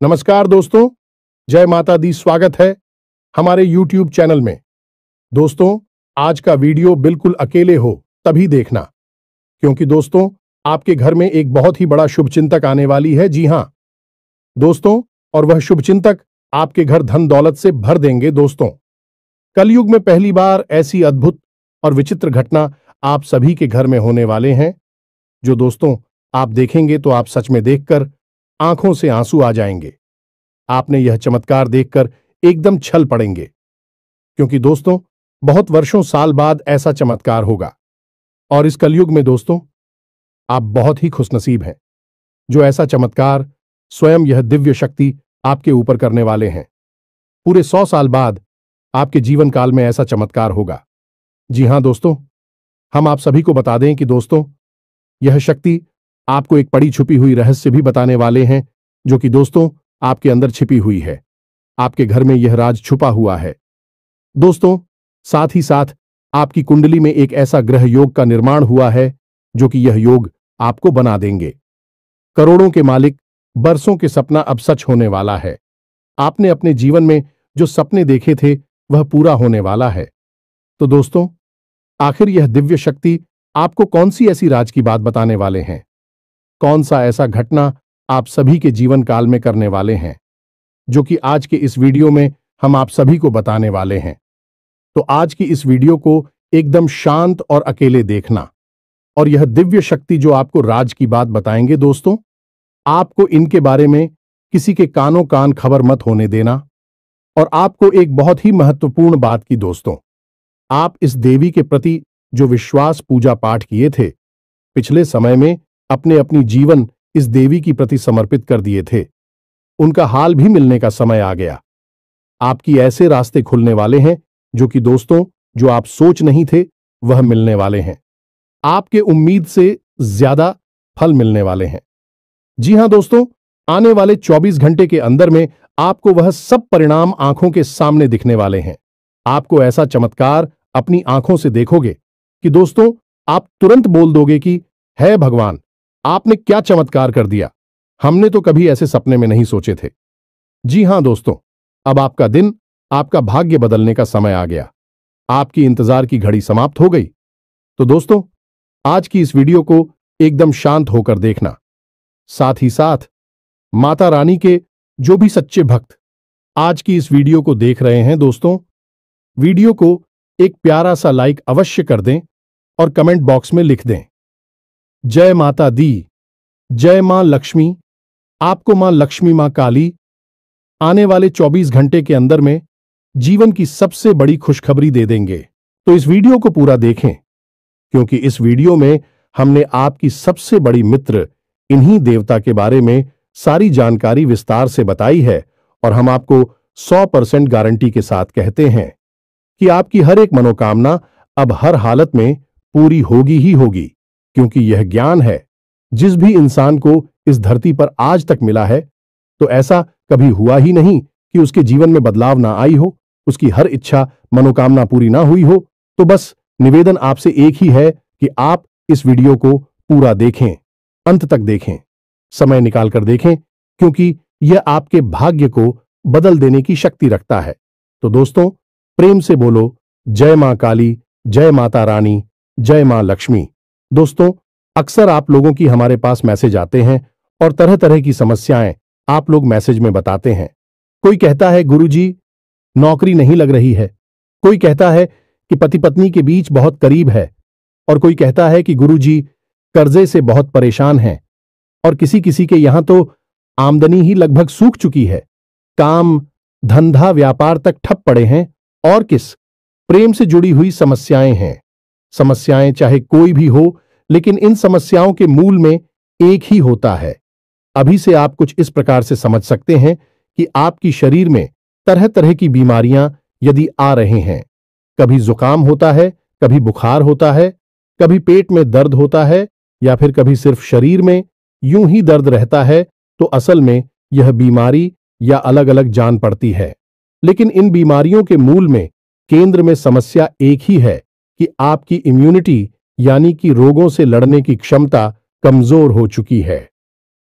नमस्कार दोस्तों, जय माता दी। स्वागत है हमारे YouTube चैनल में। दोस्तों, आज का वीडियो बिल्कुल अकेले हो तभी देखना, क्योंकि दोस्तों आपके घर में एक बहुत ही बड़ा शुभचिंतक आने वाली है। जी हां दोस्तों, और वह शुभचिंतक आपके घर धन दौलत से भर देंगे। दोस्तों, कलयुग में पहली बार ऐसी अद्भुत और विचित्र घटना आप सभी के घर में होने वाले हैं, जो दोस्तों आप देखेंगे तो आप सच में देखकर आंखों से आंसू आ जाएंगे। आपने यह चमत्कार देखकर एकदम छल पड़ेंगे, क्योंकि दोस्तों बहुत वर्षों साल बाद ऐसा चमत्कार होगा। और इस कलयुग में दोस्तों आप बहुत ही खुशनसीब हैं, जो ऐसा चमत्कार स्वयं यह दिव्य शक्ति आपके ऊपर करने वाले हैं। पूरे 100 साल बाद आपके जीवन काल में ऐसा चमत्कार होगा। जी हां दोस्तों, हम आप सभी को बता दें कि दोस्तों यह शक्ति आपको एक पड़ी छुपी हुई रहस्य भी बताने वाले हैं, जो कि दोस्तों आपके अंदर छिपी हुई है। आपके घर में यह राज छुपा हुआ है। दोस्तों, साथ ही साथ आपकी कुंडली में एक ऐसा ग्रह योग का निर्माण हुआ है, जो कि यह योग आपको बना देंगे करोड़ों के मालिक। बरसों के सपना अब सच होने वाला है। आपने अपने जीवन में जो सपने देखे थे वह पूरा होने वाला है। तो दोस्तों, आखिर यह दिव्य शक्ति आपको कौन सी ऐसी राज की बात बताने वाले हैं? कौन सा ऐसा घटना आप सभी के जीवन काल में करने वाले हैं, जो कि आज के इस वीडियो में हम आप सभी को बताने वाले हैं। तो आज की इस वीडियो को एकदम शांत और अकेले देखना, और यह दिव्य शक्ति जो आपको राज की बात बताएंगे दोस्तों, आपको इनके बारे में किसी के कानों कान खबर मत होने देना। और आपको एक बहुत ही महत्वपूर्ण बात की दोस्तों, आप इस देवी के प्रति जो विश्वास पूजा पाठ किए थे, पिछले समय में अपने अपनी जीवन इस देवी की प्रति समर्पित कर दिए थे, उनका हाल भी मिलने का समय आ गया। आपकी ऐसे रास्ते खुलने वाले हैं जो कि दोस्तों जो आप सोच नहीं थे वह मिलने वाले हैं। आपके उम्मीद से ज्यादा फल मिलने वाले हैं। जी हां दोस्तों, आने वाले 24 घंटे के अंदर में आपको वह सब परिणाम आंखों के सामने दिखने वाले हैं। आपको ऐसा चमत्कार अपनी आंखों से देखोगे कि दोस्तों आप तुरंत बोल दोगे कि है भगवान, आपने क्या चमत्कार कर दिया, हमने तो कभी ऐसे सपने में नहीं सोचे थे। जी हां दोस्तों, अब आपका दिन, आपका भाग्य बदलने का समय आ गया। आपकी इंतजार की घड़ी समाप्त हो गई। तो दोस्तों आज की इस वीडियो को एकदम शांत होकर देखना। साथ ही साथ माता रानी के जो भी सच्चे भक्त आज की इस वीडियो को देख रहे हैं दोस्तों, वीडियो को एक प्यारा सा लाइक अवश्य कर दें और कमेंट बॉक्स में लिख दें, जय माता दी, जय मां लक्ष्मी। आपको मां लक्ष्मी, मां काली आने वाले 24 घंटे के अंदर में जीवन की सबसे बड़ी खुशखबरी दे देंगे। तो इस वीडियो को पूरा देखें, क्योंकि इस वीडियो में हमने आपकी सबसे बड़ी मित्र इन्हीं देवता के बारे में सारी जानकारी विस्तार से बताई है। और हम आपको 100% गारंटी के साथ कहते हैं कि आपकी हर एक मनोकामना अब हर हालत में पूरी होगी ही होगी, क्योंकि यह ज्ञान है जिस भी इंसान को इस धरती पर आज तक मिला है, तो ऐसा कभी हुआ ही नहीं कि उसके जीवन में बदलाव ना आई हो, उसकी हर इच्छा मनोकामना पूरी ना हुई हो। तो बस निवेदन आपसे एक ही है कि आप इस वीडियो को पूरा देखें, अंत तक देखें, समय निकालकर देखें, क्योंकि यह आपके भाग्य को बदल देने की शक्ति रखता है। तो दोस्तों प्रेम से बोलो, जय मां काली, जय माता रानी, जय मां लक्ष्मी। दोस्तों अक्सर आप लोगों की हमारे पास मैसेज आते हैं और तरह तरह की समस्याएं आप लोग मैसेज में बताते हैं। कोई कहता है गुरुजी नौकरी नहीं लग रही है, कोई कहता है कि पति पत्नी के बीच बहुत करीब है, और कोई कहता है कि गुरुजी कर्जे से बहुत परेशान हैं, और किसी किसी के यहां तो आमदनी ही लगभग सूख चुकी है, काम धंधा व्यापार तक ठप पड़े हैं, और किस प्रेम से जुड़ी हुई समस्याएं हैं। समस्याएं चाहे कोई भी हो, लेकिन इन समस्याओं के मूल में एक ही होता है। अभी से आप कुछ इस प्रकार से समझ सकते हैं कि आपकी शरीर में तरह तरह की बीमारियां यदि आ रहे हैं, कभी जुकाम होता है, कभी बुखार होता है, कभी पेट में दर्द होता है, या फिर कभी सिर्फ शरीर में यूं ही दर्द रहता है, तो असल में यह बीमारी या अलग अलग जान पड़ती है। लेकिन इन बीमारियों के मूल में केंद्र में समस्या एक ही है कि आपकी इम्यूनिटी यानी कि रोगों से लड़ने की क्षमता कमजोर हो चुकी है।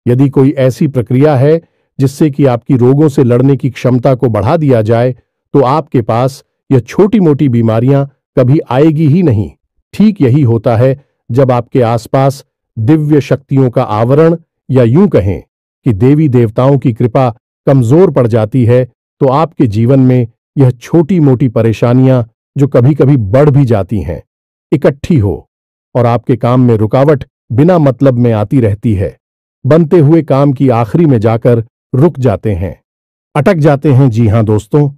यदि कोई ऐसी प्रक्रिया है जिससे कि आपकी रोगों से लड़ने की क्षमता को बढ़ा दिया जाए, तो आपके पास यह छोटी मोटी बीमारियां कभी आएगी ही नहीं। ठीक यही होता है जब आपके आसपास दिव्य शक्तियों का आवरण, या यूं कहें कि देवी देवताओं की कृपा कमजोर पड़ जाती है, तो आपके जीवन में यह छोटी मोटी परेशानियां, जो कभी कभी बढ़ भी जाती हैं, इकट्ठी हो और आपके काम में रुकावट बिना मतलब में आती रहती है। बनते हुए काम की आखिरी में जाकर रुक जाते हैं, अटक जाते हैं। जी हां दोस्तों,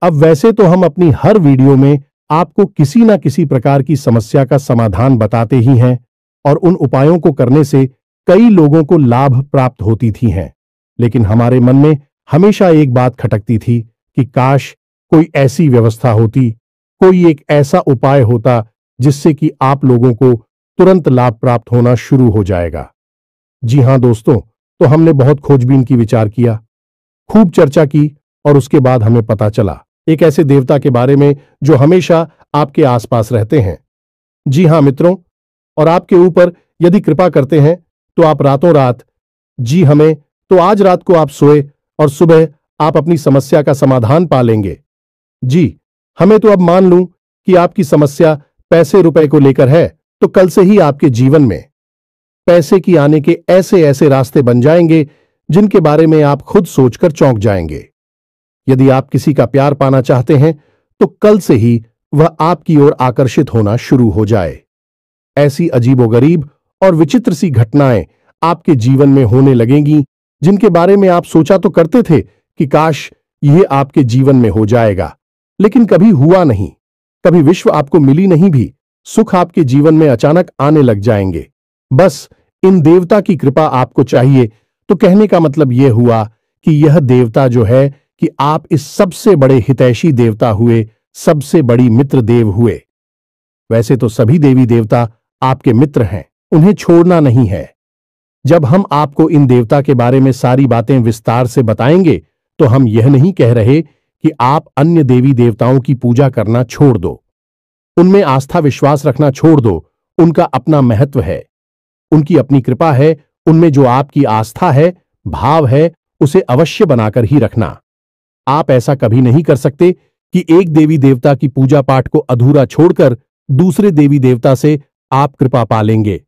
अब वैसे तो हम अपनी हर वीडियो में आपको किसी ना किसी प्रकार की समस्या का समाधान बताते ही हैं, और उन उपायों को करने से कई लोगों को लाभ प्राप्त होती थी हैं। लेकिन हमारे मन में हमेशा एक बात खटकती थी कि काश कोई ऐसी व्यवस्था होती, कोई एक ऐसा उपाय होता जिससे कि आप लोगों को तुरंत लाभ प्राप्त होना शुरू हो जाएगा। जी हां दोस्तों, तो हमने बहुत खोजबीन की, विचार किया, खूब चर्चा की, और उसके बाद हमें पता चला एक ऐसे देवता के बारे में जो हमेशा आपके आसपास रहते हैं। जी हां मित्रों, और आपके ऊपर यदि कृपा करते हैं तो आप रातों रात, जी हमें तो आज रात को आप सोए और सुबह आप अपनी समस्या का समाधान पा लेंगे। जी हमें तो अब मान लूं कि आपकी समस्या पैसे रुपए को लेकर है, तो कल से ही आपके जीवन में पैसे की आने के ऐसे ऐसे रास्ते बन जाएंगे जिनके बारे में आप खुद सोचकर चौंक जाएंगे। यदि आप किसी का प्यार पाना चाहते हैं तो कल से ही वह आपकी ओर आकर्षित होना शुरू हो जाए। ऐसी अजीबोगरीब और विचित्र सी घटनाएं आपके जीवन में होने लगेंगी जिनके बारे में आप सोचा तो करते थे कि काश यह आपके जीवन में हो जाएगा, लेकिन कभी हुआ नहीं। कभी विश्व आपको मिली नहीं भी, सुख आपके जीवन में अचानक आने लग जाएंगे। बस इन देवता की कृपा आपको चाहिए। तो कहने का मतलब यह हुआ कि यह देवता जो है कि आप इस सबसे बड़े हितैषी देवता हुए, सबसे बड़ी मित्र देव हुए। वैसे तो सभी देवी देवता आपके मित्र हैं, उन्हें छोड़ना नहीं है। जब हम आपको इन देवता के बारे में सारी बातें विस्तार से बताएंगे तो हम यह नहीं कह रहे कि आप अन्य देवी देवताओं की पूजा करना छोड़ दो, उनमें आस्था विश्वास रखना छोड़ दो। उनका अपना महत्व है, उनकी अपनी कृपा है, उनमें जो आपकी आस्था है, भाव है, उसे अवश्य बनाकर ही रखना। आप ऐसा कभी नहीं कर सकते कि एक देवी देवता की पूजा पाठ को अधूरा छोड़कर दूसरे देवी देवता से आप कृपा पा लेंगे।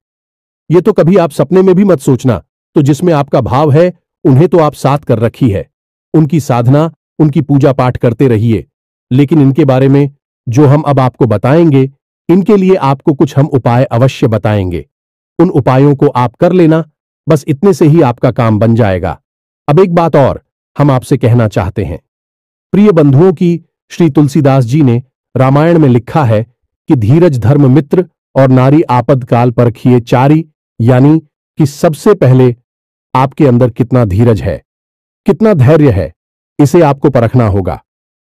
ये तो कभी आप सपने में भी मत सोचना। तो जिसमें आपका भाव है उन्हें तो आप साथ कर रखी है, उनकी साधना, उनकी पूजा पाठ करते रहिए। लेकिन इनके बारे में जो हम अब आपको बताएंगे, इनके लिए आपको कुछ हम उपाय अवश्य बताएंगे। उन उपायों को आप कर लेना, बस इतने से ही आपका काम बन जाएगा। अब एक बात और हम आपसे कहना चाहते हैं। प्रिय बंधुओं की श्री तुलसीदास जी ने रामायण में लिखा है कि धीरज धर्म मित्र और नारी आपद काल परखिए चारी, यानी कि सबसे पहले आपके अंदर कितना धीरज है, कितना धैर्य है, इसे आपको परखना होगा।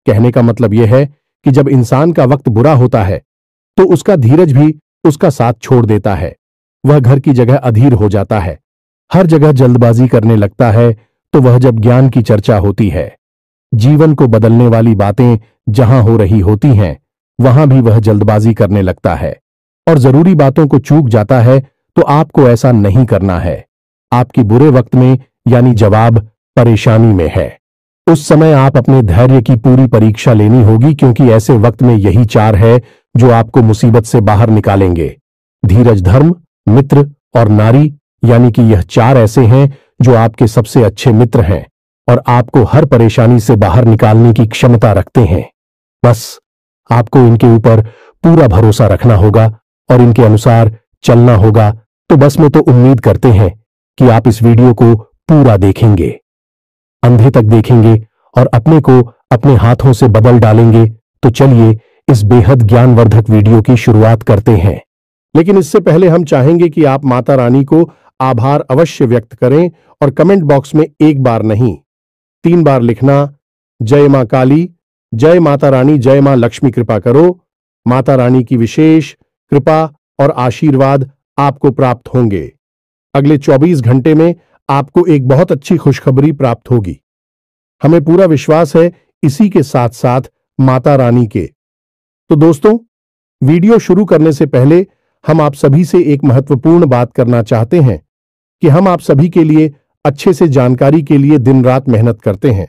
कहने का मतलब यह है कि जब इंसान का वक्त बुरा होता है तो उसका धीरज भी उसका साथ छोड़ देता है। वह घर की जगह अधीर हो जाता है, हर जगह जल्दबाजी करने लगता है। तो वह जब ज्ञान की चर्चा होती है, जीवन को बदलने वाली बातें जहां हो रही होती हैं, वहां भी वह जल्दबाजी करने लगता है और जरूरी बातों को चूक जाता है। तो आपको ऐसा नहीं करना है। आपकी बुरे वक्त में यानी जवाब परेशानी में है, उस समय आप अपने धैर्य की पूरी परीक्षा लेनी होगी, क्योंकि ऐसे वक्त में यही चार है जो आपको मुसीबत से बाहर निकालेंगे। धीरज धर्म मित्र और नारी, यानी कि यह चार ऐसे हैं जो आपके सबसे अच्छे मित्र हैं और आपको हर परेशानी से बाहर निकालने की क्षमता रखते हैं। बस आपको इनके ऊपर पूरा भरोसा रखना होगा और इनके अनुसार चलना होगा। तो बस मैं तो उम्मीद करते हैं कि आप इस वीडियो को पूरा देखेंगे, अंधे तक देखेंगे और अपने को अपने हाथों से बदल डालेंगे। तो चलिए इस बेहद ज्ञानवर्धक वीडियो की शुरुआत करते हैं। लेकिन इससे पहले हम चाहेंगे कि आप माता रानी को आभार अवश्य व्यक्त करें और कमेंट बॉक्स में एक बार नहीं 3 बार लिखना, जय मां काली, जय माता रानी, जय मां लक्ष्मी कृपा करो। माता रानी की विशेष कृपा और आशीर्वाद आपको प्राप्त होंगे। अगले 24 घंटे में आपको एक बहुत अच्छी खुशखबरी प्राप्त होगी। हमें पूरा विश्वास है इसी के साथ साथ माता रानी के। तो दोस्तों, वीडियो शुरू करने से पहले हम आप सभी से एक महत्वपूर्ण बात करना चाहते हैं कि हम आप सभी के लिए अच्छे से जानकारी के लिए दिन रात मेहनत करते हैं।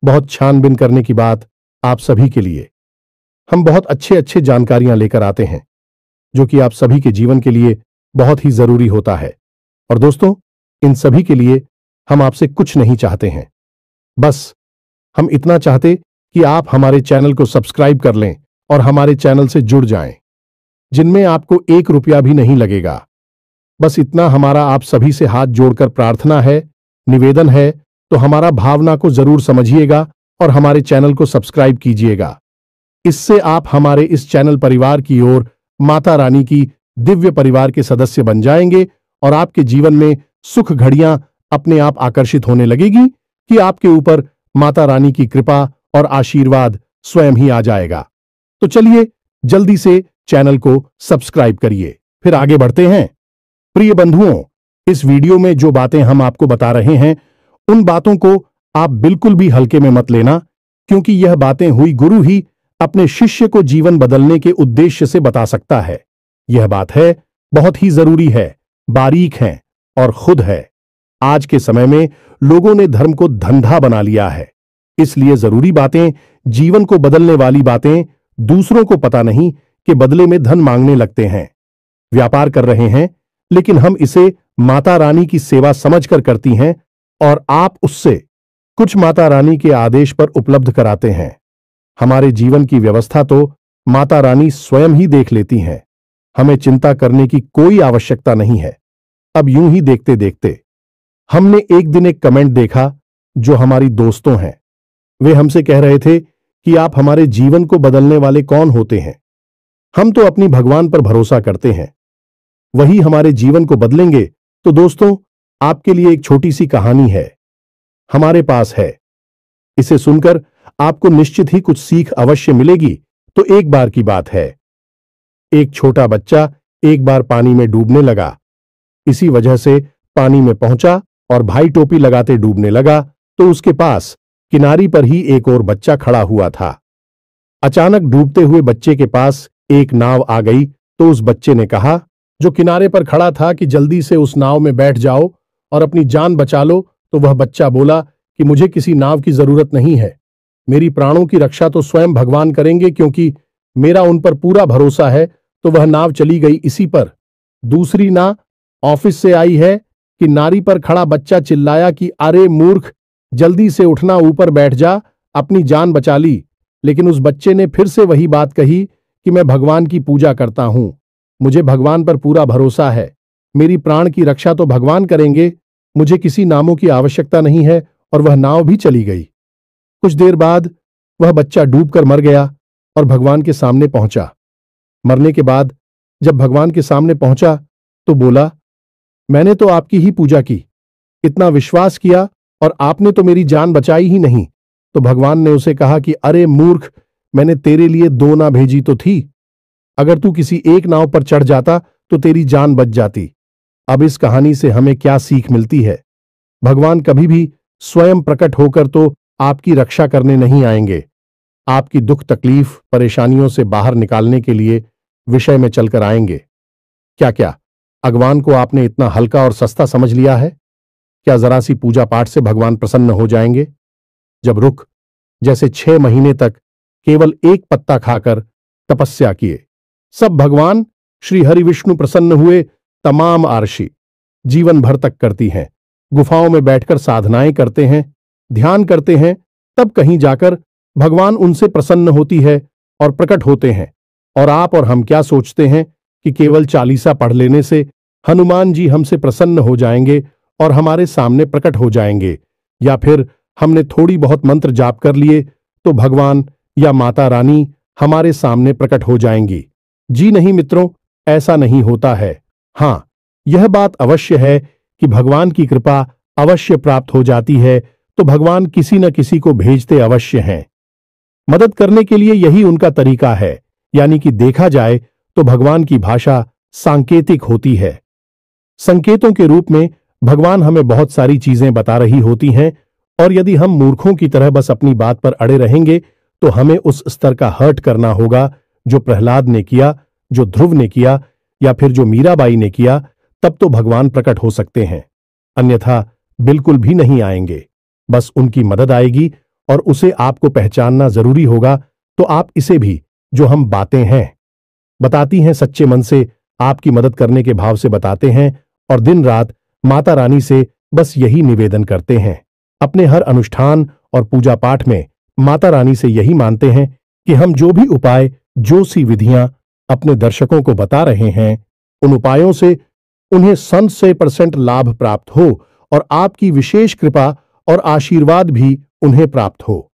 बहुत छानबीन करने की बात आप सभी के लिए। हम बहुत अच्छे अच्छे जानकारियां लेकर आते हैं जो कि आप सभी के जीवन के लिए बहुत ही जरूरी होता है। और दोस्तों, इन सभी के लिए हम आपसे कुछ नहीं चाहते हैं, बस हम इतना चाहते कि आप हमारे चैनल को सब्सक्राइब कर लें और हमारे चैनल से जुड़ जाएं, जिनमें आपको 1 रुपया भी नहीं लगेगा। बस इतना हमारा आप सभी से हाथ जोड़कर प्रार्थना है, निवेदन है, तो हमारा भावना को जरूर समझिएगा और हमारे चैनल को सब्सक्राइब कीजिएगा। इससे आप हमारे इस चैनल परिवार की ओर माता रानी की दिव्य परिवार के सदस्य बन जाएंगे और आपके जीवन में सुख घड़ियां अपने आप आकर्षित होने लगेगी कि आपके ऊपर माता रानी की कृपा और आशीर्वाद स्वयं ही आ जाएगा। तो चलिए जल्दी से चैनल को सब्सक्राइब करिए। फिर आगे बढ़ते हैं। प्रिय बंधुओं, इस वीडियो में जो बातें हम आपको बता रहे हैं उन बातों को आप बिल्कुल भी हल्के में मत लेना, क्योंकि यह बातें हुई गुरु ही अपने शिष्य को जीवन बदलने के उद्देश्य से बता सकता है। यह बात है बहुत ही जरूरी है, बारीक है और खुद है। आज के समय में लोगों ने धर्म को धंधा बना लिया है, इसलिए जरूरी बातें, जीवन को बदलने वाली बातें दूसरों को पता नहीं कि बदले में धन मांगने लगते हैं। व्यापार कर रहे हैं, लेकिन हम इसे माता रानी की सेवा समझकर करती हैं और आप उससे कुछ माता रानी के आदेश पर उपलब्ध कराते हैं। हमारे जीवन की व्यवस्था तो माता रानी स्वयं ही देख लेती हैं, हमें चिंता करने की कोई आवश्यकता नहीं है। अब यूं ही देखते देखते हमने एक दिन एक कमेंट देखा जो हमारी दोस्तों हैं। वे हमसे कह रहे थे कि आप हमारे जीवन को बदलने वाले कौन होते हैं? हम तो अपनी भगवान पर भरोसा करते हैं, वही हमारे जीवन को बदलेंगे। तो दोस्तों, आपके लिए एक छोटी सी कहानी है, हमारे पास है। इसे सुनकर आपको निश्चित ही कुछ सीख अवश्य मिलेगी। तो एक बार की बात है, एक छोटा बच्चा एक बार पानी में डूबने लगा। इसी वजह से पानी में पहुंचा और भाई टोपी लगाते डूबने लगा तो उसके पास किनारी पर ही एक और बच्चा खड़ा हुआ था। अचानक डूबते हुए बच्चे के पास एक नाव आ गई तो उस बच्चे ने कहा, जो किनारे पर खड़ा था, कि जल्दी से उस नाव में बैठ जाओ और अपनी जान बचा लो। तो वह बच्चा बोला कि मुझे किसी नाव की जरूरत नहीं है, मेरी प्राणों की रक्षा तो स्वयं भगवान करेंगे, क्योंकि मेरा उन पर पूरा भरोसा है। तो वह नाव चली गई इसी पर। दूसरी नाव ऑफिस से आई है कि नारी पर खड़ा बच्चा चिल्लाया कि अरे मूर्ख, जल्दी से उठना, ऊपर बैठ जा, अपनी जान बचा ली। लेकिन उस बच्चे ने फिर से वही बात कही कि मैं भगवान की पूजा करता हूं, मुझे भगवान पर पूरा भरोसा है, मेरी प्राण की रक्षा तो भगवान करेंगे, मुझे किसी नामों की आवश्यकता नहीं है। और वह नाव भी चली गई। कुछ देर बाद वह बच्चा डूबकर मर गया और भगवान के सामने पहुंचा। मरने के बाद जब भगवान के सामने पहुंचा तो बोला, मैंने तो आपकी ही पूजा की, इतना विश्वास किया और आपने तो मेरी जान बचाई ही नहीं। तो भगवान ने उसे कहा कि अरे मूर्ख, मैंने तेरे लिए 2 नाव भेजी तो थी, अगर तू किसी एक नाव पर चढ़ जाता तो तेरी जान बच जाती। अब इस कहानी से हमें क्या सीख मिलती है? भगवान कभी भी स्वयं प्रकट होकर तो आपकी रक्षा करने नहीं आएंगे, आपकी दुख तकलीफ परेशानियों से बाहर निकालने के लिए विषय में चलकर आएंगे। क्या भगवान को आपने इतना हल्का और सस्ता समझ लिया है? क्या जरा सी पूजा पाठ से भगवान प्रसन्न हो जाएंगे? जब रुख जैसे 6 महीने तक केवल एक पत्ता खाकर तपस्या किए, सब भगवान श्री हरि विष्णु प्रसन्न हुए। तमाम आरशी जीवन भर तक करती हैं, गुफाओं में बैठकर साधनाएं करते हैं, ध्यान करते हैं, तब कहीं जाकर भगवान उनसे प्रसन्न होती है और प्रकट होते हैं। और आप और हम क्या सोचते हैं कि केवल 40 पढ़ लेने से हनुमान जी हमसे प्रसन्न हो जाएंगे और हमारे सामने प्रकट हो जाएंगे, या फिर हमने थोड़ी बहुत मंत्र जाप कर लिए तो भगवान या माता रानी हमारे सामने प्रकट हो जाएंगी। जी नहीं मित्रों, ऐसा नहीं होता है। हाँ, यह बात अवश्य है कि भगवान की कृपा अवश्य प्राप्त हो जाती है तो भगवान किसी न किसी को भेजते अवश्य हैं। मदद करने के लिए यही उनका तरीका है, यानी कि देखा जाए तो भगवान की भाषा सांकेतिक होती है। संकेतों के रूप में भगवान हमें बहुत सारी चीजें बता रही होती हैं, और यदि हम मूर्खों की तरह बस अपनी बात पर अड़े रहेंगे तो हमें उस स्तर का हर्ट करना होगा जो प्रहलाद ने किया, जो ध्रुव ने किया, या फिर जो मीराबाई ने किया। तब तो भगवान प्रकट हो सकते हैं, अन्यथा बिल्कुल भी नहीं आएंगे। बस उनकी मदद आएगी और उसे आपको पहचानना जरूरी होगा। तो आप इसे भी, जो हम बातें हैं बताती हैं, सच्चे मन से आपकी मदद करने के भाव से बताते हैं और दिन रात माता रानी से बस यही निवेदन करते हैं। अपने हर अनुष्ठान और पूजा पाठ में माता रानी से यही मानते हैं कि हम जो भी उपाय, जो सी विधियां अपने दर्शकों को बता रहे हैं, उन उपायों से उन्हें 100% लाभ प्राप्त हो और आपकी विशेष कृपा और आशीर्वाद भी उन्हें प्राप्त हो।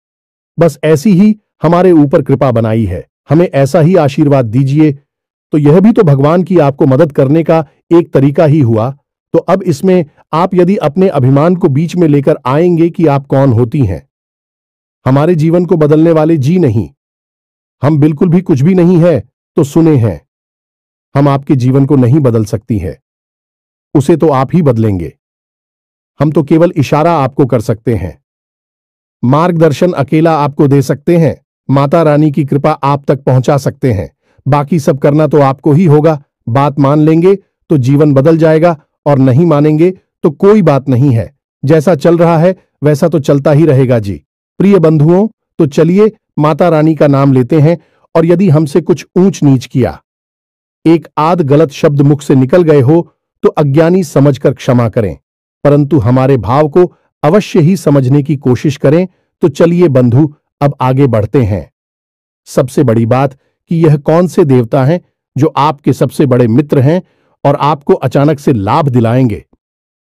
बस ऐसी ही हमारे ऊपर कृपा बनाई है, हमें ऐसा ही आशीर्वाद दीजिए। तो यह भी तो भगवान की आपको मदद करने का एक तरीका ही हुआ। तो अब इसमें आप यदि अपने अभिमान को बीच में लेकर आएंगे कि आप कौन होती हैं, हमारे जीवन को बदलने वाले जी नहीं, हम बिल्कुल भी कुछ भी नहीं है, तो सुने हैं, हम आपके जीवन को नहीं बदल सकती है, उसे तो आप ही बदलेंगे। हम तो केवल इशारा आपको कर सकते हैं, मार्गदर्शन अकेला आपको दे सकते हैं, माता रानी की कृपा आप तक पहुंचा सकते हैं। बाकी सब करना तो आपको ही होगा। बात मान लेंगे तो जीवन बदल जाएगा और नहीं मानेंगे तो कोई बात नहीं है। जैसा चल रहा है वैसा तो चलता ही रहेगा जी। प्रिय बंधुओं, तो चलिए माता रानी का नाम लेते हैं और यदि हमसे कुछ ऊंच नीच किया, एक आध गलत शब्द मुख से निकल गए हो तो अज्ञानी समझकर क्षमा करें, परंतु हमारे भाव को अवश्य ही समझने की कोशिश करें। तो चलिए बंधु, अब आगे बढ़ते हैं। सबसे बड़ी बात कि यह कौन से देवता हैं जो आपके सबसे बड़े मित्र हैं और आपको अचानक से लाभ दिलाएंगे,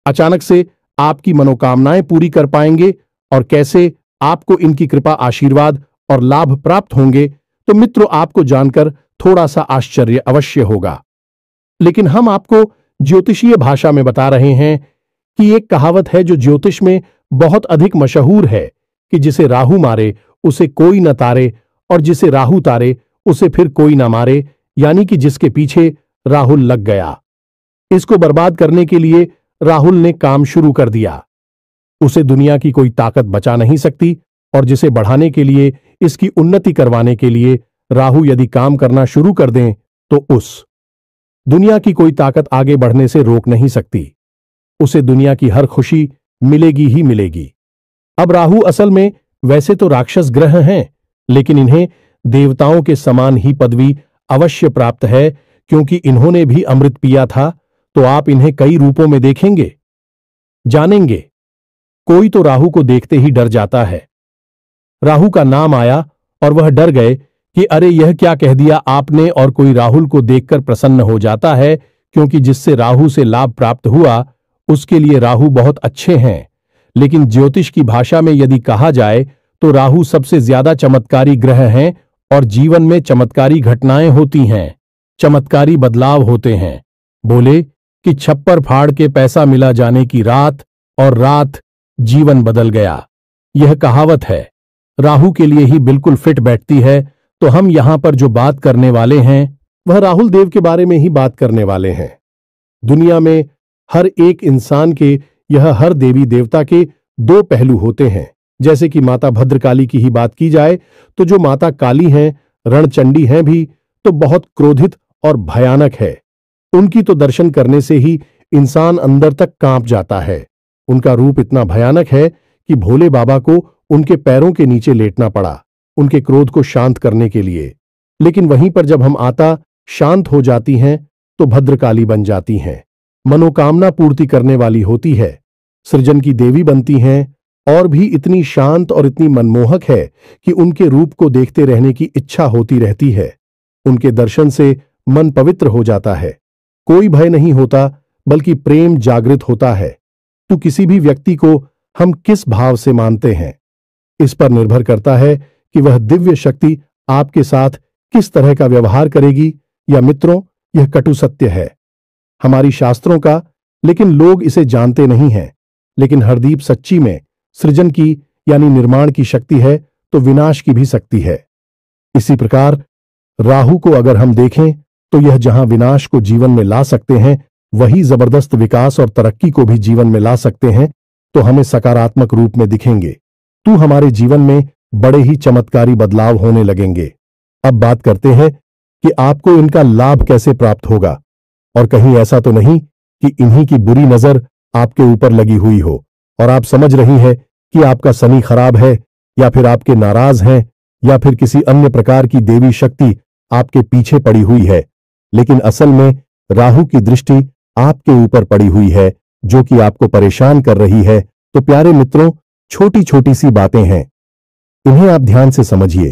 अचानक से आपकी मनोकामनाएं पूरी कर पाएंगे, और कैसे आपको इनकी कृपा, आशीर्वाद और लाभ प्राप्त होंगे। तो मित्रों, आपको जानकर थोड़ा सा आश्चर्य अवश्य होगा, लेकिन हम आपको ज्योतिषीय भाषा में बता रहे हैं कि एक कहावत है जो ज्योतिष में बहुत अधिक मशहूर है कि जिसे राहु मारे उसे कोई न तारे, और जिसे राहु तारे उसे फिर कोई न मारे, यानी कि जिसके पीछे राहुल लग गया, इसको बर्बाद करने के लिए राहुल ने काम शुरू कर दिया, उसे दुनिया की कोई ताकत बचा नहीं सकती। और जिसे बढ़ाने के लिए, इसकी उन्नति करवाने के लिए राहु यदि काम करना शुरू कर दें तो उस दुनिया की कोई ताकत आगे बढ़ने से रोक नहीं सकती, उसे दुनिया की हर खुशी मिलेगी ही मिलेगी। अब राहु असल में वैसे तो राक्षस ग्रह हैं, लेकिन इन्हें देवताओं के समान ही पदवी अवश्य प्राप्त है, क्योंकि इन्होंने भी अमृत पिया था। तो आप इन्हें कई रूपों में देखेंगे, जानेंगे। कोई तो राहु को देखते ही डर जाता है। राहु का नाम आया और वह डर गए कि अरे यह क्या कह दिया आपने, और कोई राहुल को देखकर प्रसन्न हो जाता है, क्योंकि जिससे राहु से लाभ प्राप्त हुआ उसके लिए राहु बहुत अच्छे हैं। लेकिन ज्योतिष की भाषा में यदि कहा जाए तो राहु सबसे ज्यादा चमत्कारी ग्रह हैं और जीवन में चमत्कारी घटनाएं होती हैं, चमत्कारी बदलाव होते हैं। बोले कि छप्पर फाड़ के पैसा मिला जाने की रात, और रात जीवन बदल गया। यह कहावत है, राहु के लिए ही बिल्कुल फिट बैठती है। तो हम यहां पर जो बात करने वाले हैं वह राहुल देव के बारे में ही बात करने वाले हैं। दुनिया में हर एक इंसान के, यह हर देवी देवता के दो पहलू होते हैं। जैसे कि माता भद्रकाली की ही बात की जाए तो जो माता काली हैं, रणचंडी हैं भी, तो बहुत क्रोधित और भयानक है। उनकी तो दर्शन करने से ही इंसान अंदर तक कांप जाता है। उनका रूप इतना भयानक है कि भोले बाबा को उनके पैरों के नीचे लेटना पड़ा उनके क्रोध को शांत करने के लिए। लेकिन वहीं पर जब हम आता शांत हो जाती हैं तो भद्रकाली बन जाती हैं, मनोकामना पूर्ति करने वाली होती है, सृजन की देवी बनती हैं, और भी इतनी शांत और इतनी मनमोहक है कि उनके रूप को देखते रहने की इच्छा होती रहती है। उनके दर्शन से मन पवित्र हो जाता है, कोई भय नहीं होता, बल्कि प्रेम जागृत होता है। तो किसी भी व्यक्ति को हम किस भाव से मानते हैं, इस पर निर्भर करता है कि वह दिव्य शक्ति आपके साथ किस तरह का व्यवहार करेगी। या मित्रों, यह कटु सत्य है हमारी शास्त्रों का, लेकिन लोग इसे जानते नहीं हैं। लेकिन हरदीप सच्ची में सृजन की यानी निर्माण की शक्ति है तो विनाश की भी शक्ति है। इसी प्रकार राहु को अगर हम देखें तो यह जहां विनाश को जीवन में ला सकते हैं, वही जबरदस्त विकास और तरक्की को भी जीवन में ला सकते हैं। तो हमें सकारात्मक रूप में दिखेंगे, तो हमारे जीवन में बड़े ही चमत्कारी बदलाव होने लगेंगे। अब बात करते हैं कि आपको इनका लाभ कैसे प्राप्त होगा, और कहीं ऐसा तो नहीं कि इन्हीं की बुरी नजर आपके ऊपर लगी हुई हो। और आप समझ रही है कि आपका शनि खराब है, या फिर आपके नाराज हैं, या फिर किसी अन्य प्रकार की देवी शक्ति आपके पीछे पड़ी हुई है। लेकिन असल में राहु की दृष्टि आपके ऊपर पड़ी हुई है, जो कि आपको परेशान कर रही है। तो प्यारे मित्रों, छोटी छोटी सी बातें हैं, इन्हें आप ध्यान से समझिए।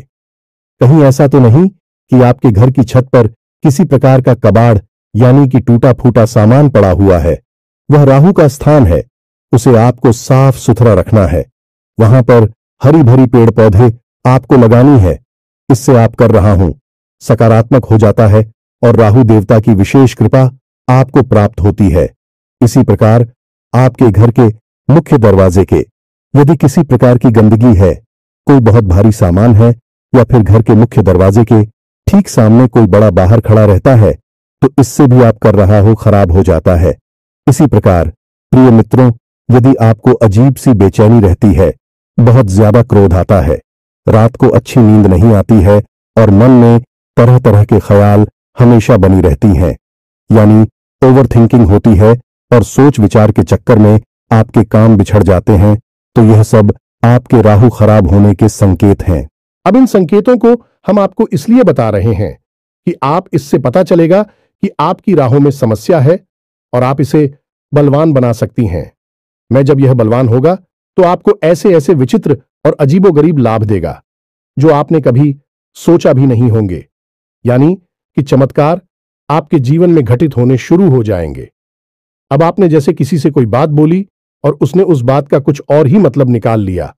कहीं ऐसा तो नहीं कि आपके घर की छत पर किसी प्रकार का कबाड़ यानी कि टूटा फूटा सामान पड़ा हुआ है। वह राहु का स्थान है, उसे आपको साफ सुथरा रखना है। वहां पर हरी भरी पेड़ पौधे आपको लगानी है। इससे आप कर रहा हूं सकारात्मक हो जाता है और राहु देवता की विशेष कृपा आपको प्राप्त होती है। इसी प्रकार आपके घर के मुख्य दरवाजे के यदि किसी प्रकार की गंदगी है, कोई बहुत भारी सामान है, या फिर घर के मुख्य दरवाजे के ठीक सामने कोई बड़ा बाहर खड़ा रहता है, तो इससे भी आप कर रहा हो खराब हो जाता है। इसी प्रकार प्रिय मित्रों, यदि आपको अजीब सी बेचैनी रहती है, बहुत ज्यादा क्रोध आता है, रात को अच्छी नींद नहीं आती है और मन में तरह तरह के ख्याल हमेशा बनी रहती हैं, यानी ओवर थिंकिंग होती है और सोच विचार के चक्कर में आपके काम बिछड़ जाते हैं, तो यह सब आपके राहु खराब होने के संकेत हैं। अब इन संकेतों को हम आपको इसलिए बता रहे हैं कि आप इससे पता चलेगा कि आपकी राहों में समस्या है और आप इसे बलवान बना सकती हैं। मैं जब यह बलवान होगा तो आपको ऐसे ऐसे विचित्र और अजीबोगरीब लाभ देगा जो आपने कभी सोचा भी नहीं होंगे, यानी कि चमत्कार आपके जीवन में घटित होने शुरू हो जाएंगे। अब आपने जैसे किसी से कोई बात बोली और उसने उस बात का कुछ और ही मतलब निकाल लिया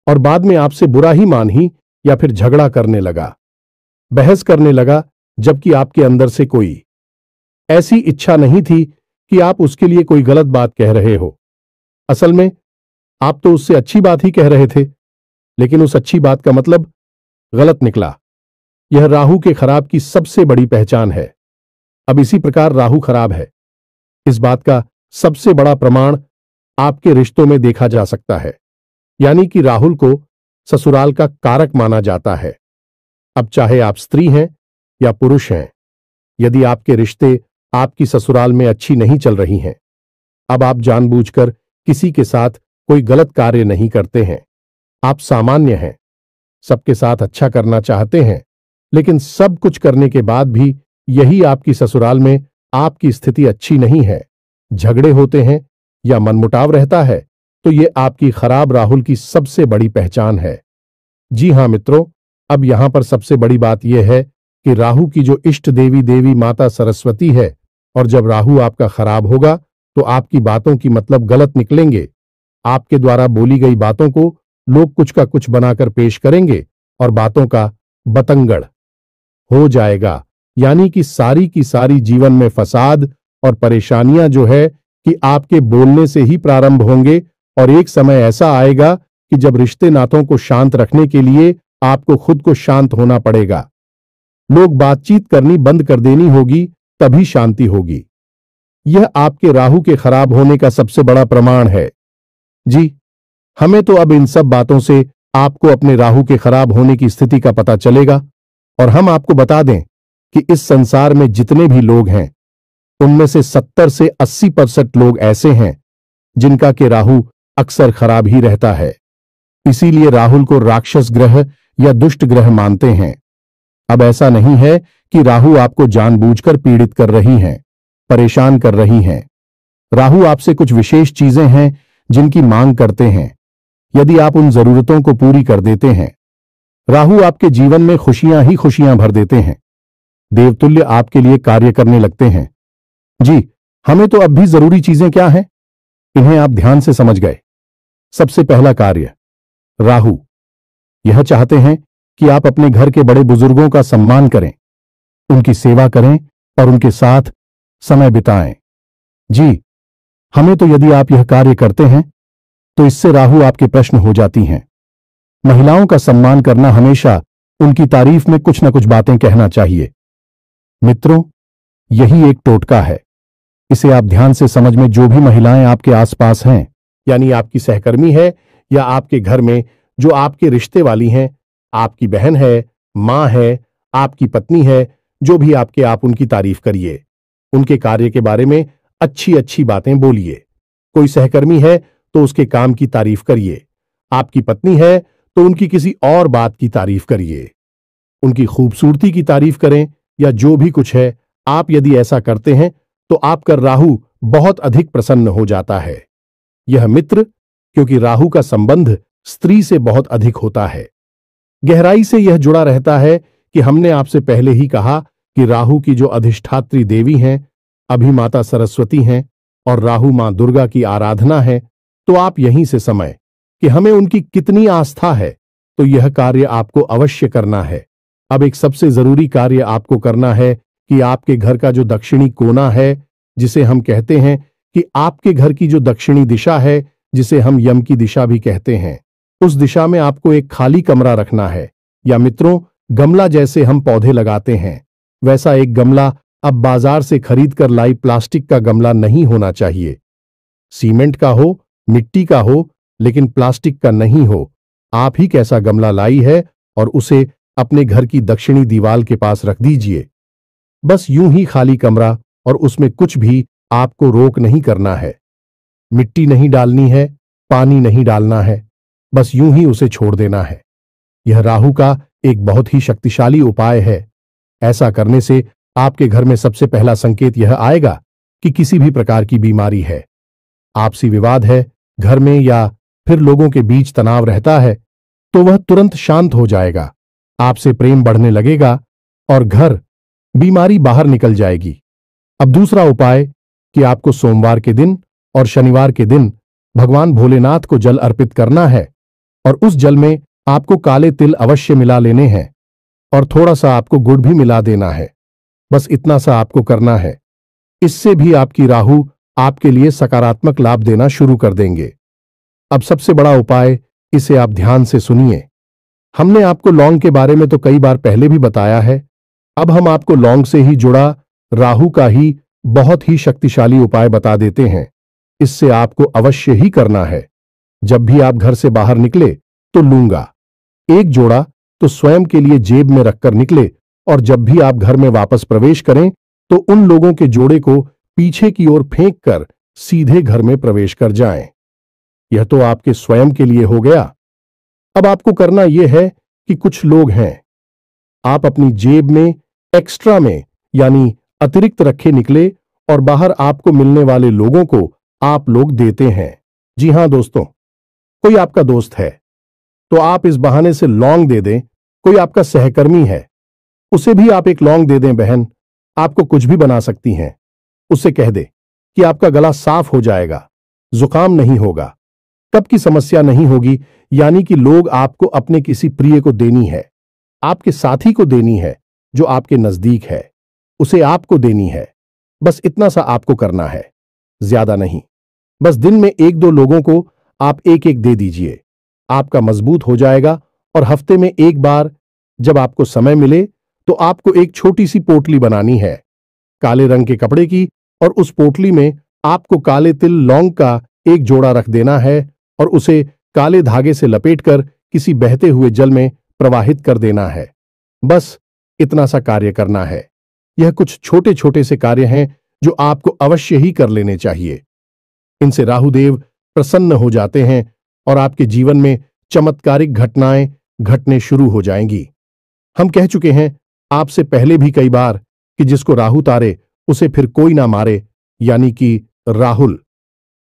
और बाद में आपसे बुरा ही मान ही या फिर झगड़ा करने लगा, बहस करने लगा, जबकि आपके अंदर से कोई ऐसी इच्छा नहीं थी कि आप उसके लिए कोई गलत बात कह रहे हो। असल में आप तो उससे अच्छी बात ही कह रहे थे, लेकिन उस अच्छी बात का मतलब गलत निकला। यह राहु के खराब की सबसे बड़ी पहचान है। अब इसी प्रकार राहु खराब है, इस बात का सबसे बड़ा प्रमाण आपके रिश्तों में देखा जा सकता है, यानी कि राहुल को ससुराल का कारक माना जाता है। अब चाहे आप स्त्री हैं या पुरुष हैं, यदि आपके रिश्ते आपकी ससुराल में अच्छी नहीं चल रही हैं, अब आप जानबूझकर किसी के साथ कोई गलत कार्य नहीं करते हैं। आप सामान्य हैं, सबके साथ अच्छा करना चाहते हैं, लेकिन सब कुछ करने के बाद भी यही आपकी ससुराल में आपकी स्थिति अच्छी नहीं है, झगड़े होते हैं या मनमुटाव रहता है, तो ये आपकी खराब राहुल की सबसे बड़ी पहचान है। जी हां मित्रों, अब यहां पर सबसे बड़ी बात यह है कि राहु की जो इष्ट देवी देवी माता सरस्वती है, और जब राहु आपका खराब होगा तो आपकी बातों की मतलब गलत निकलेंगे। आपके द्वारा बोली गई बातों को लोग कुछ का कुछ बनाकर पेश करेंगे और बातों का बतंगड़ हो जाएगा, यानी कि सारी की सारी जीवन में फसाद और परेशानियां जो है कि आपके बोलने से ही प्रारंभ होंगे, और एक समय ऐसा आएगा कि जब रिश्ते नातों को शांत रखने के लिए आपको खुद को शांत होना पड़ेगा। लोग बातचीत करनी बंद कर देनी होगी, तभी शांति होगी। यह आपके राहु के खराब होने का सबसे बड़ा प्रमाण है। जी, हमें तो अब इन सब बातों से आपको अपने राहु के खराब होने की स्थिति का पता चलेगा, और हम आपको बता दें कि इस संसार में जितने भी लोग हैं, उनमें से 70 से 80% लोग ऐसे हैं जिनका के राहु अक्सर खराब ही रहता है। इसीलिए राहुल को राक्षस ग्रह या दुष्ट ग्रह मानते हैं। अब ऐसा नहीं है कि राहु आपको जानबूझकर पीड़ित कर रही हैं, परेशान कर रही हैं। राहु आपसे कुछ विशेष चीजें हैं जिनकी मांग करते हैं। यदि आप उन जरूरतों को पूरी कर देते हैं, राहु आपके जीवन में खुशियां ही खुशियां भर देते हैं, देवतुल्य आपके लिए कार्य करने लगते हैं। जी, हमें तो अब भी जरूरी चीजें क्या हैं, इन्हें आप ध्यान से समझ गए। सबसे पहला कार्य, राहु यह चाहते हैं कि आप अपने घर के बड़े बुजुर्गों का सम्मान करें, उनकी सेवा करें और उनके साथ समय बिताएं। जी, हमें तो यदि आप यह कार्य करते हैं तो इससे राहु आपके प्रश्न हो जाती हैं। महिलाओं का सम्मान करना, हमेशा उनकी तारीफ में कुछ न कुछ बातें कहना चाहिए। मित्रों, यही एक टोटका है, इसे आप ध्यान से समझ में। जो भी महिलाएं आपके आसपास हैं, यानी आपकी सहकर्मी है या आपके घर में जो आपके रिश्ते वाली हैं, आपकी बहन है, मां है, आपकी पत्नी है, जो भी आपके, आप उनकी तारीफ करिए, उनके कार्य के बारे में अच्छी अच्छी बातें बोलिए। कोई सहकर्मी है तो उसके काम की तारीफ करिए। आपकी पत्नी है तो उनकी किसी और बात की तारीफ करिए। उनकी खूबसूरती की तारीफ करें या जो भी कुछ है, आप यदि ऐसा करते हैं तो आपका राहु बहुत अधिक प्रसन्न हो जाता है। यह मित्र, क्योंकि राहु का संबंध स्त्री से बहुत अधिक होता है। गहराई से यह जुड़ा रहता है कि हमने आपसे पहले ही कहा कि राहु की जो अधिष्ठात्री देवी हैं, अभी माता सरस्वती हैं और राहु मां दुर्गा की आराधना है। तो आप यहीं से समझ कि हमें उनकी कितनी आस्था है, तो यह कार्य आपको अवश्य करना है। अब एक सबसे जरूरी कार्य आपको करना है कि आपके घर का जो दक्षिणी कोना है, जिसे हम कहते हैं कि आपके घर की जो दक्षिणी दिशा है, जिसे हम यम की दिशा भी कहते हैं, उस दिशा में आपको एक खाली कमरा रखना है। या मित्रों, गमला जैसे हम पौधे लगाते हैं, वैसा एक गमला अब बाजार से खरीद कर लाई प्लास्टिक का गमला नहीं होना चाहिए। सीमेंट का हो, मिट्टी का हो, लेकिन प्लास्टिक का नहीं हो। आप ही कैसा गमला लाई है और उसे अपने घर की दक्षिणी दीवार के पास रख दीजिए। बस यूं ही खाली कमरा, और उसमें कुछ भी आपको रोक नहीं करना है। मिट्टी नहीं डालनी है, पानी नहीं डालना है, बस यूं ही उसे छोड़ देना है। यह राहु का एक बहुत ही शक्तिशाली उपाय है। ऐसा करने से आपके घर में सबसे पहला संकेत यह आएगा कि किसी भी प्रकार की बीमारी है, आपसी विवाद है घर में, या फिर लोगों के बीच तनाव रहता है, तो वह तुरंत शांत हो जाएगा। आपसे प्रेम बढ़ने लगेगा और घर बीमारी बाहर निकल जाएगी। अब दूसरा उपाय कि आपको सोमवार के दिन और शनिवार के दिन भगवान भोलेनाथ को जल अर्पित करना है, और उस जल में आपको काले तिल अवश्य मिला लेने हैं और थोड़ा सा आपको गुड़ भी मिला देना है। बस इतना सा आपको करना है। इससे भी आपकी राहु आपके लिए सकारात्मक लाभ देना शुरू कर देंगे। अब सबसे बड़ा उपाय, इसे आप ध्यान से सुनिए। हमने आपको लौंग के बारे में तो कई बार पहले भी बताया है। अब हम आपको लौंग से ही जुड़ा राहु का ही बहुत ही शक्तिशाली उपाय बता देते हैं। इससे आपको अवश्य ही करना है। जब भी आप घर से बाहर निकले तो लूंगा एक जोड़ा तो स्वयं के लिए जेब में रखकर निकले, और जब भी आप घर में वापस प्रवेश करें तो उन लोगों के जोड़े को पीछे की ओर फेंक कर सीधे घर में प्रवेश कर जाएं। यह तो आपके स्वयं के लिए हो गया। अब आपको करना यह है कि कुछ लोग हैं, आप अपनी जेब में एक्स्ट्रा में यानी अतिरिक्त रखे निकले और बाहर आपको मिलने वाले लोगों को आप लोग देते हैं। जी हां दोस्तों, कोई आपका दोस्त है तो आप इस बहाने से लौंग दे दें। कोई आपका सहकर्मी है, उसे भी आप एक लौंग दे दें। बहन आपको कुछ भी बना सकती हैं। उससे कह दे कि आपका गला साफ हो जाएगा, जुकाम नहीं होगा, कब की समस्या नहीं होगी। यानी कि लोग आपको अपने किसी प्रिय को देनी है, आपके साथी को देनी है जो आपके नजदीक है, उसे आपको देनी है। बस इतना सा आपको करना है, ज्यादा नहीं। बस दिन में एक दो लोगों को आप एक एक दे दीजिए। आपका मजबूत हो जाएगा। और हफ्ते में एक बार जब आपको समय मिले तो आपको एक छोटी सी पोटली बनानी है काले रंग के कपड़े की, और उस पोटली में आपको काले तिल लौंग का एक जोड़ा रख देना है और उसे काले धागे से लपेटकर किसी बहते हुए जल में प्रवाहित कर देना है। बस इतना सा कार्य करना है। यह कुछ छोटे छोटे से कार्य हैं जो आपको अवश्य ही कर लेने चाहिए। इनसे राहुदेव प्रसन्न हो जाते हैं और आपके जीवन में चमत्कारिक घटनाएं घटने शुरू हो जाएंगी। हम कह चुके हैं आपसे पहले भी कई बार कि जिसको राहु तारे उसे फिर कोई ना मारे, यानी कि राहुल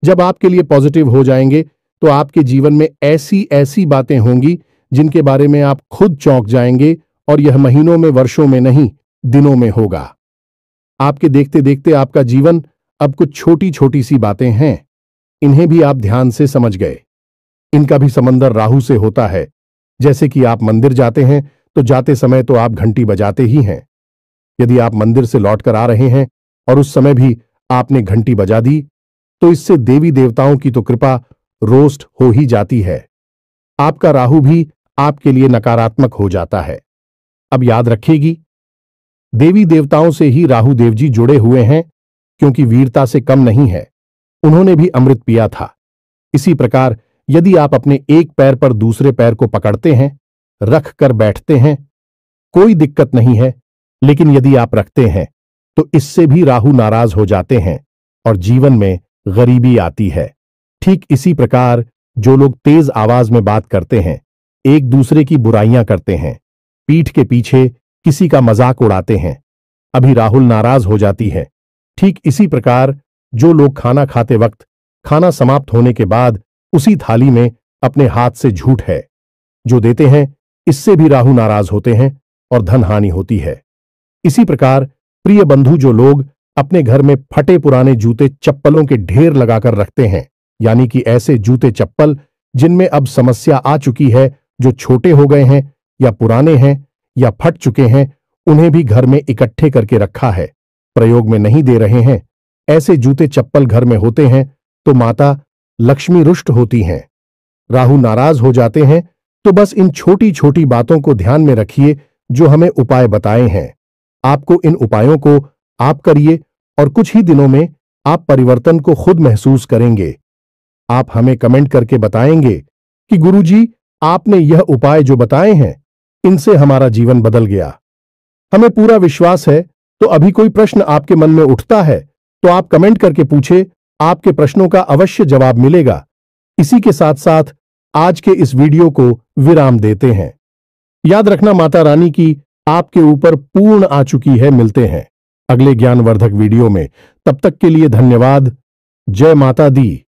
जब आपके लिए पॉजिटिव हो जाएंगे तो आपके जीवन में ऐसी ऐसी बातें होंगी जिनके बारे में आप खुद चौंक जाएंगे, और यह महीनों में, वर्षों में नहीं, दिनों में होगा। आपके देखते देखते आपका जीवन अब कुछ छोटी छोटी सी बातें हैं, इन्हें भी आप ध्यान से समझ गए। इनका भी समंदर राहु से होता है। जैसे कि आप मंदिर जाते हैं तो जाते समय तो आप घंटी बजाते ही हैं। यदि आप मंदिर से लौटकर आ रहे हैं और उस समय भी आपने घंटी बजा दी तो इससे देवी देवताओं की तो कृपा रोस्ट हो ही जाती है। आपका राहु भी आपके लिए नकारात्मक हो जाता है। अब याद रखिएगी, देवी देवताओं से ही राहु देव जी जुड़े हुए हैं, क्योंकि वीरता से कम नहीं है। उन्होंने भी अमृत पिया था। इसी प्रकार यदि आप अपने एक पैर पर दूसरे पैर को पकड़ते हैं, रख कर बैठते हैं, कोई दिक्कत नहीं है। लेकिन यदि आप रखते हैं तो इससे भी राहु नाराज हो जाते हैं और जीवन में गरीबी आती है। ठीक इसी प्रकार जो लोग तेज आवाज में बात करते हैं, एक दूसरे की बुराइयां करते हैं, पीठ के पीछे किसी का मजाक उड़ाते हैं, अभी राहुल नाराज हो जाती है। ठीक इसी प्रकार जो लोग खाना खाते वक्त खाना समाप्त होने के बाद उसी थाली में अपने हाथ से झूठ है जो देते हैं, इससे भी राहु नाराज होते हैं और धन हानि होती है। इसी प्रकार प्रिय बंधु जो लोग अपने घर में फटे पुराने जूते चप्पलों के ढेर लगाकर रखते हैं, यानी कि ऐसे जूते चप्पल जिनमें अब समस्या आ चुकी है, जो छोटे हो गए हैं या पुराने हैं या फट चुके हैं, उन्हें भी घर में इकट्ठे करके रखा है, प्रयोग में नहीं दे रहे हैं, ऐसे जूते चप्पल घर में होते हैं तो माता लक्ष्मी रुष्ट होती हैं, राहु नाराज हो जाते हैं। तो बस इन छोटी छोटी बातों को ध्यान में रखिए जो हमें उपाय बताए हैं। आपको इन उपायों को आप करिए और कुछ ही दिनों में आप परिवर्तन को खुद महसूस करेंगे। आप हमें कमेंट करके बताएंगे कि गुरुजी, आपने यह उपाय जो बताए हैं, इनसे हमारा जीवन बदल गया। हमें पूरा विश्वास है। तो अभी कोई प्रश्न आपके मन में उठता है तो आप कमेंट करके पूछे, आपके प्रश्नों का अवश्य जवाब मिलेगा। इसी के साथ साथ आज के इस वीडियो को विराम देते हैं। याद रखना, माता रानी की आपके ऊपर पूर्ण आ चुकी है। मिलते हैं अगले ज्ञानवर्धक वीडियो में। तब तक के लिए धन्यवाद। जय माता दी।